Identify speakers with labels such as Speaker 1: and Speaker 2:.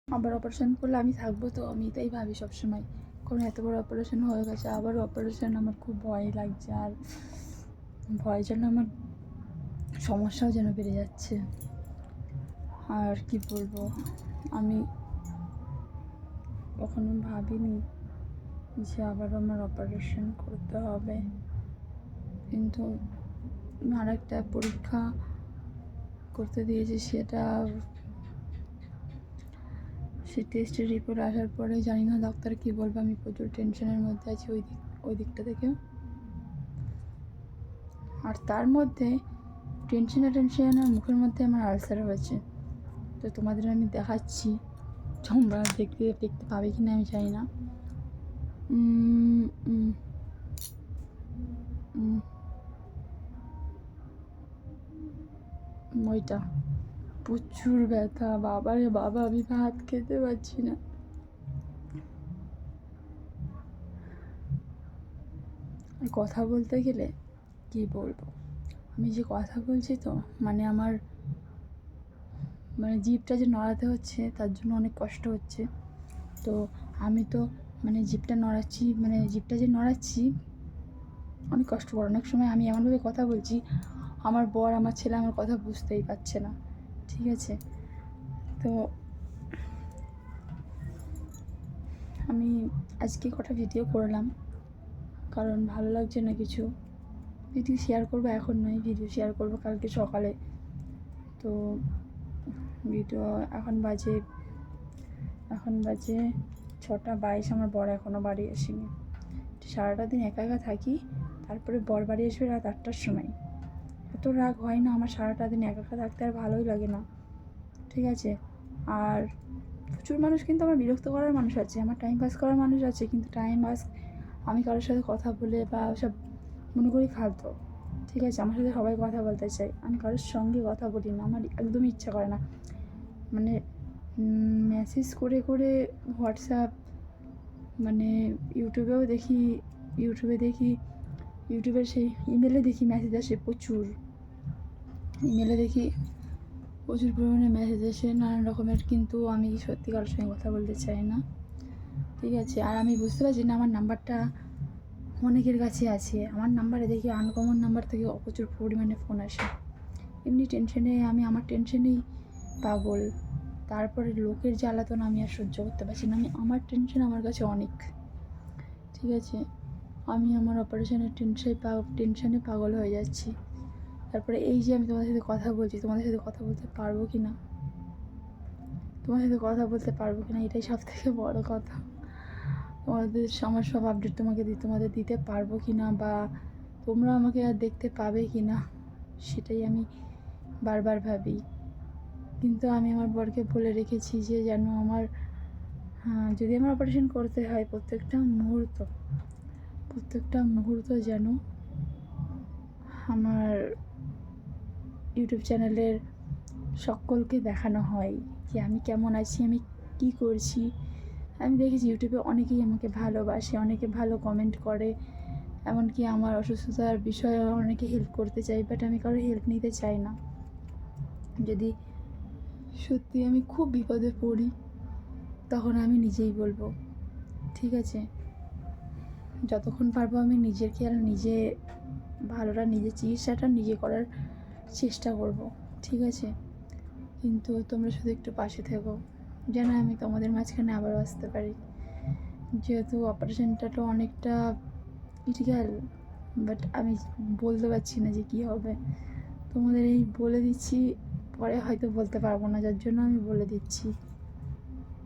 Speaker 1: আবার অপারেশন করলে আমি থাকবো তো, আমি এটাই ভাবি সবসময়। কারণ এত বড় অপারেশন হয়ে গেছে, আবার অপারেশন আমার খুব ভয় লাগছে। আর ভয় যেন আমার সমস্যাও যেন বেড়ে যাচ্ছে। আর কি বলবো, আমি কখনো ভাবিনি যে আবার আমার অপারেশন করতে হবে। কিন্তু আর একটা পরীক্ষা করতে দিয়েছি, সে টেস্টের রিপোর্ট আসার পরে জানি না ডাক্তার কী বলবে। আমি প্রচুর টেনশনের মধ্যে আছি ওই দিকটা থেকে। আর তার মধ্যে টেনশনে আর মুখের মধ্যে আমার আলসার হয়েছে। তো তোমাদের আমি দেখাচ্ছি, তোমরা দেখতে পাবে কি না আমি জানি না। ওইটা প্রচুর ব্যথা, বাবারে বাবা, আমি ভাত খেতে পারছি না। কথা বলতে গেলে কি বলবো, আমি যে কথা বলছি তো আমার জিভটা যে নড়াতে হচ্ছে, তার জন্য অনেক কষ্ট হচ্ছে। তো আমি তো জিভটা নড়াচ্ছি অনেক কষ্ট করে। অনেক সময় আমি এমনভাবে কথা বলছি, আমার বর আমার ছেলে আমার কথা বুঝতেই পারছে না। ঠিক আছে, তো আমি আজকে কটা ভিডিও করলাম, কারণ ভালো লাগছে না কিছু। ভিডিও শেয়ার করবো এখন নয়, ভিডিও শেয়ার করবো কালকে সকালে। তো ভিডিও এখন বাজে 6:22, আমার বর এখনও বাড়ি আসেনি। সারাটা দিন একা একা থাকি, তারপরে বর বাড়ি আসবে রাত 8টার সময়। এত রাগ হয় না আমার, সারাটা দিন একা একা থাকতে আর ভালোই লাগে না। ঠিক আছে, আর প্রচুর মানুষ কিন্তু আমার বিরক্ত করার মানুষ আছে, আমার টাইম পাস করার মানুষ আছে, কিন্তু টাইম পাস আমি কারোর সাথে কথা বলে বা সব মনে করি ফালতু। ঠিক আছে, আমার সাথে সবাই কথা বলতে চাই, আমি কারোর সঙ্গে কথা বলি না, আমার একদমই ইচ্ছা করে না। মেসেজ করে হোয়াটসঅ্যাপ, ইউটিউবের সেই ইমেলে দেখি মেসেজ আসে প্রচুর। প্রচুর পরিমাণে মেসেজ আসে নানান রকমের, কিন্তু আমি সত্যি কারোর সঙ্গে কথা বলতে চাই না। ঠিক আছে, আর আমি বুঝতে পারছি না আমার নাম্বারটা অনেকের কাছে আছে, আমার নাম্বারে দেখি আনকমন নাম্বার থেকে প্রচুর পরিমাণে ফোন আসে। এমনি টেনশনে আমার টেনশনেই পাগল, তারপরে লোকের জ্বালাতন আমি আর সহ্য করতে পারছি না। আমার টেনশন আমার কাছে অনেক। ঠিক আছে, আমি আমার অপারেশনের টেনশনে পাগল হয়ে যাচ্ছি। তারপরে এই যে আমি তোমাদের সাথে কথা বলছি, তোমাদের সাথে কথা বলতে পারবো কি না এটাই সব থেকে বড় কথা। আমার সব আপডেট তোমাদের দিতে পারবো কি না, বা তোমরা আমাকে আর দেখতে পাবে কি না, সেটাই আমি বারবার ভাবি। কিন্তু আমি আমার বরকে বলে রেখেছি যে যেন যদি আমার অপারেশন করতে হয়, প্রত্যেকটা মুহূর্ত যেন আমার ইউটিউব চ্যানেলের সকলকে দেখানো হয় যে আমি কেমন আছি, আমি কি করছি। আমি দেখেছি ইউটিউবে অনেকেই আমাকে ভালোবাসে, অনেকে ভালো কমেন্ট করে, এমনকি আমার অসুস্থতার বিষয়ে অনেকে হেল্প করতে চাই, বাট আমি কারো হেল্প নিতে চাই না। যদি সত্যি আমি খুব বিপদে পড়ি, তখন আমি নিজেই বলবো। ঠিক আছে, যতক্ষণ পারবো আমি নিজের খেয়াল নিজের চিকিৎসাটা নিজে করার চেষ্টা করব। ঠিক আছে, কিন্তু তোমরা শুধু একটু পাশে থেকো, যেন আমি তোমাদের মাঝখানে আবারও আসতে পারি। যেহেতু অপারেশনটা তো অনেকটা ক্রিটিক্যাল, বাট আমি বলতে পারছি না যে কী হবে। তোমাদের এই বলে দিচ্ছি, পরে হয়তো বলতে পারবো না, যার জন্য আমি বলে দিচ্ছি।